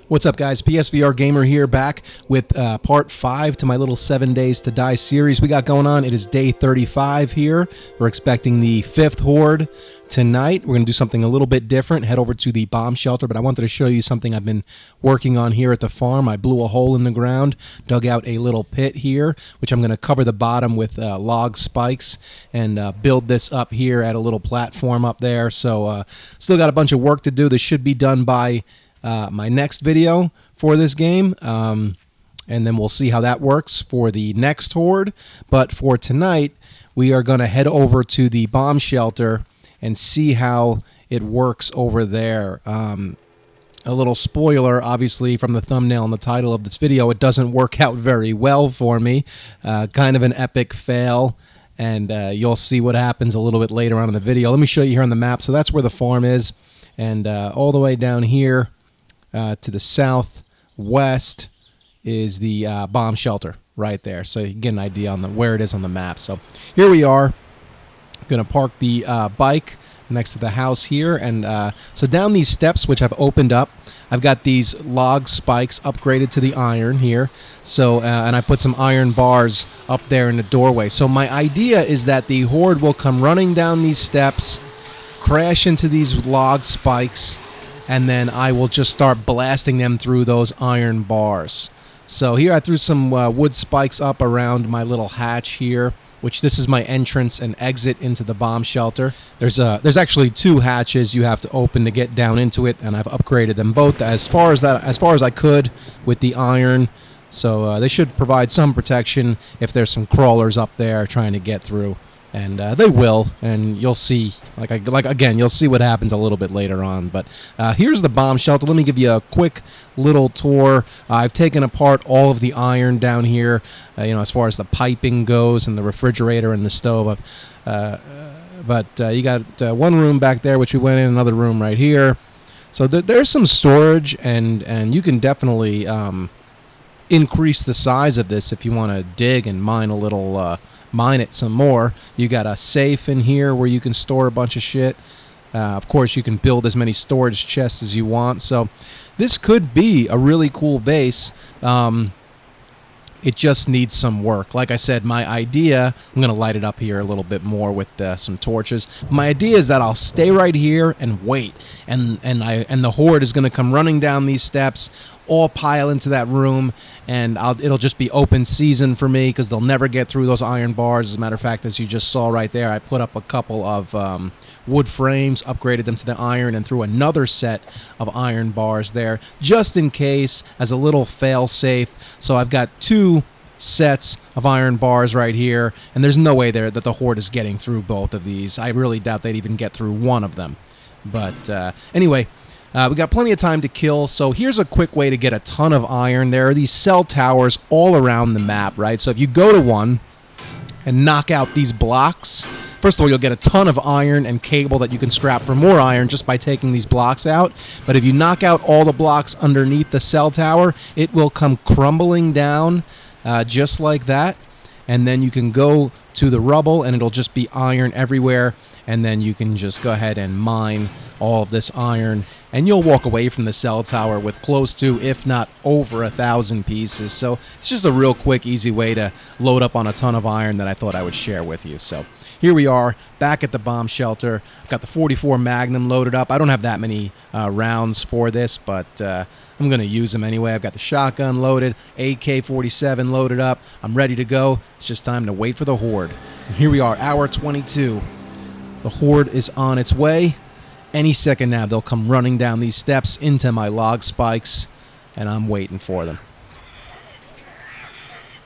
What's up, guys? PSVR Gamer here, back with part 5 to my little 7 Days to Die series we got going on. It is day 35 here. We're expecting the 5th Horde tonight. We're going to do something a little bit different, head over to the Bombshelter, but I wanted to show you something I've been working on here at the farm. I blew a hole in the ground, dug out a little pit here, which I'm going to cover the bottom with log spikes and build this up here at a little platform up there. So still got a bunch of work to do. This should be done by my next video for this game, and then we'll see how that works for the next Horde. But for tonight, we are going to head over to the Bombshelter and see how it works over there. A little spoiler, obviously, from the thumbnail and the title of this video, it doesn't work out very well for me. Kind of an epic fail, and you'll see what happens a little bit later on in the video. Let me show you here on the map. So that's where the farm is, and all the way down here to the southwest is the Bombshelter right there. So you can get an idea on where it is on the map. So here we are. Going to park the bike next to the house here. And so down these steps, which I've opened up, I've got these log spikes upgraded to the iron here. So and I put some iron bars up there in the doorway. So my idea is that the Horde will come running down these steps, crash into these log spikes, and then I will just start blasting them through those iron bars. So here I threw some wood spikes up around my little hatch here, which this is my entrance and exit into the Bombshelter. There's actually 2 hatches you have to open to get down into it, and I've upgraded them both as far as I could with the iron. So they should provide some protection if there's some crawlers up there trying to get through. And they will, and you'll see, again, you'll see what happens a little bit later on. But here's the Bombshelter. Let me give you a quick little tour. I've taken apart all of the iron down here, as far as the piping goes and the refrigerator and the stove. But you got one room back there, which we went in, another room right here. So there's some storage, and you can definitely increase the size of this if you want to dig and mine a little. Mine it some more. You got a safe in here where you can store a bunch of shit. Of course, you can build as many storage chests as you want. So this could be a really cool base. It just needs some work. Like I said, my idea, I'm going to light it up here a little bit more with some torches. My idea is that I'll stay right here and wait. And the Horde is going to come running down these steps, all pile into that room, and it'll just be open season for me because they'll never get through those iron bars. As a matter of fact, as you just saw right there, I put up a couple of wood frames, upgraded them to the iron, and threw another set of iron bars there just in case as a little fail-safe. So I've got 2 sets of iron bars right here, and there's no way there that the Horde is getting through both of these. I really doubt they'd even get through one of them. But anyway, we got plenty of time to kill, so here's a quick way to get a ton of iron. There are these cell towers all around the map, right? So if you go to one and knock out these blocks, first of all, you'll get a ton of iron and cable that you can scrap for more iron just by taking these blocks out. But if you knock out all the blocks underneath the cell tower, it will come crumbling down just like that. And then you can go to the rubble, and it'll just be iron everywhere. And then you can just go ahead and mine all of this iron, and you'll walk away from the cell tower with close to, if not over, 1,000 pieces. So it's just a real quick, easy way to load up on a ton of iron that I thought I would share with you. So here we are, back at the Bombshelter. I've got the 44 Magnum loaded up. I don't have that many rounds for this, but I'm going to use them anyway. I've got the shotgun loaded, AK-47 loaded up. I'm ready to go. It's just time to wait for the Horde. And here we are, hour 22. The Horde is on its way. Any second now, they'll come running down these steps into my log spikes, and I'm waiting for them.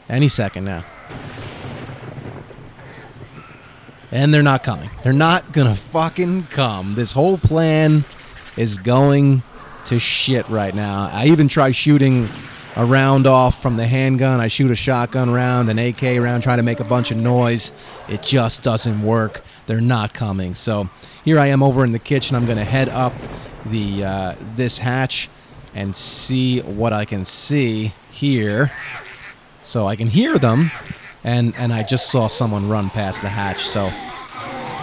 Any second now. And they're not coming. They're not gonna fucking come. This whole plan is going to shit right now. I even try shooting a round off from the handgun. I shoot a shotgun round, an AK round, try to make a bunch of noise. It just doesn't work. They're not coming. So here I am over in the kitchen. I'm going to head up this hatch and see what I can see here. So I can hear them, and I just saw someone run past the hatch. So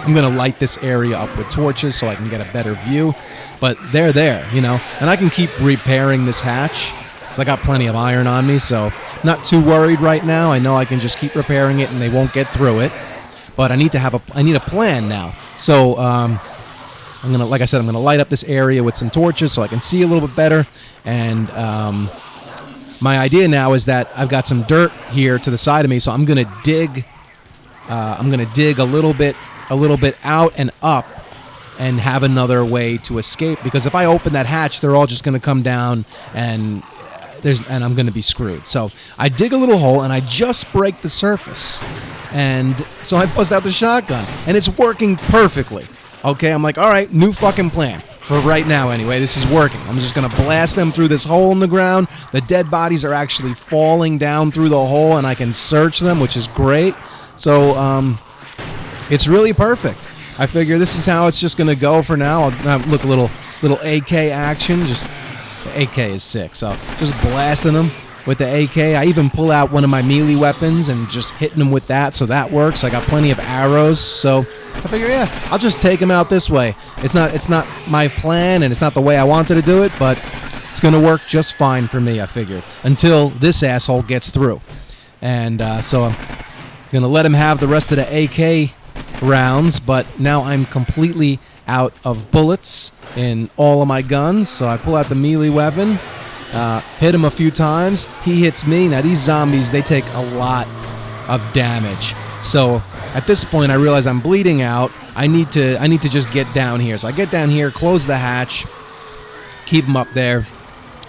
I'm going to light this area up with torches so I can get a better view. But they're there, you know. And I can keep repairing this hatch because I got plenty of iron on me, so not too worried right now. I know I can just keep repairing it and they won't get through it. But I need a plan now. So I'm gonna, like I said, I'm gonna light up this area with some torches so I can see a little bit better. And my idea now is that I've got some dirt here to the side of me, so I'm gonna dig. I'm gonna dig a little bit out and up, and have another way to escape. Because if I open that hatch, they're all just gonna come down, and I'm gonna be screwed. So I dig a little hole, and I just break the surface. And so I bust out the shotgun, and it's working perfectly. Okay, I'm like, all right, new fucking plan. For right now, anyway, this is working. I'm just going to blast them through this hole in the ground. The dead bodies are actually falling down through the hole, and I can search them, which is great. So it's really perfect. I figure this is how it's just going to go for now. I'll look, a little AK action. Just the AK is sick, so just blasting them with the AK. I even pull out one of my melee weapons and just hitting them with that, so that works. I got plenty of arrows, so I figure, yeah, I'll just take them out this way. It's not my plan, and it's not the way I wanted to do it, but it's going to work just fine for me, I figured, until this asshole gets through. And so I'm going to let him have the rest of the AK rounds, but now I'm completely out of bullets in all of my guns, so I pull out the melee weapon. Hit him a few times. He hits me. Now these zombies, they take a lot of damage. So at this point, I realize I'm bleeding out. I need to just get down here. So I get down here, close the hatch, keep him up there,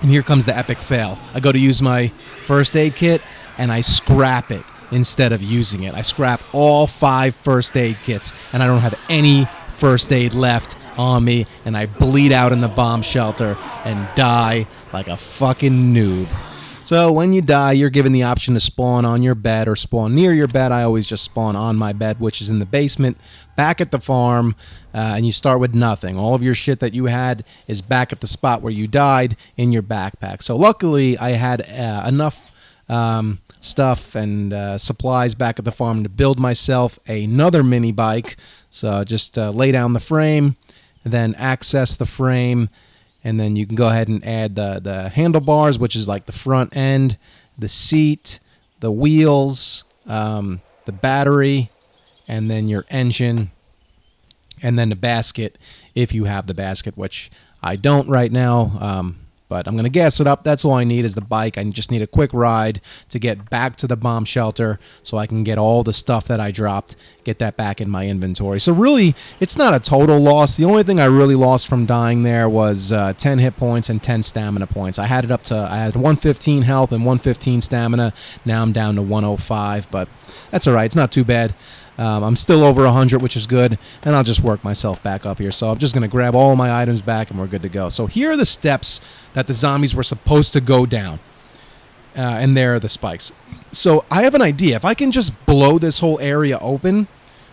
and here comes the epic fail. I go to use my first aid kit, and I scrap it instead of using it. I scrap all 5 first aid kits, and I don't have any first aid left on me, and I bleed out in the bomb shelter and die like a fucking noob. So when you die, you're given the option to spawn on your bed or spawn near your bed. I always just spawn on my bed, which is in the basement, back at the farm, and you start with nothing. All of your shit that you had is back at the spot where you died in your backpack. So luckily, I had enough stuff and supplies back at the farm to build myself another mini bike. So just lay down the frame, then access the frame, and then you can go ahead and add the handlebars, which is like the front end, the seat, the wheels, the battery, and then your engine, and then the basket if you have the basket, which I don't right now. But I'm going to gas it up. That's all I need is the bike. I just need a quick ride to get back to the bomb shelter so I can get all the stuff that I dropped, get that back in my inventory. So really, it's not a total loss. The only thing I really lost from dying there was 10 hit points and 10 stamina points. I had it up to, I had 115 health and 115 stamina. Now I'm down to 105, but that's all right. It's not too bad. I'm still over 100, which is good, and I'll just work myself back up here. So I'm just going to grab all my items back, and we're good to go. So here are the steps that the zombies were supposed to go down, and there are the spikes. So I have an idea. If I can just blow this whole area open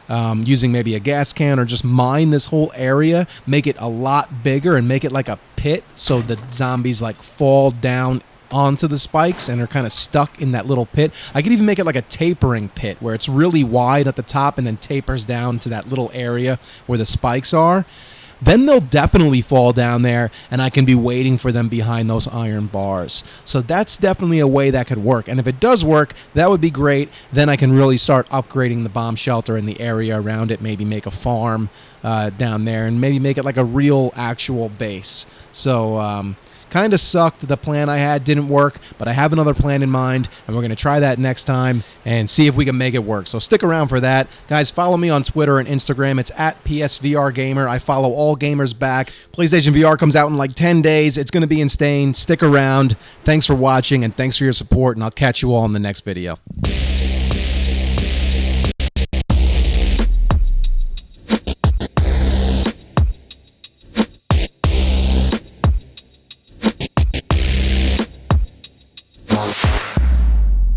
using maybe a gas can or just mine this whole area, make it a lot bigger and make it like a pit so the zombies like fall down onto the spikes and are kind of stuck in that little pit. I could even make it like a tapering pit where it's really wide at the top and then tapers down to that little area where the spikes are. Then they'll definitely fall down there, and I can be waiting for them behind those iron bars. So that's definitely a way that could work. And if it does work, that would be great. Then I can really start upgrading the bomb shelter and the area around it, maybe make a farm down there, and maybe make it like a real actual base. So kind of sucked. The plan I had didn't work, but I have another plan in mind, and we're going to try that next time and see if we can make it work. So stick around for that. Guys, follow me on Twitter and Instagram. It's at PSVRGamer. I follow all gamers back. PlayStation VR comes out in like 10 days. It's going to be insane. Stick around. Thanks for watching, and thanks for your support, and I'll catch you all in the next video.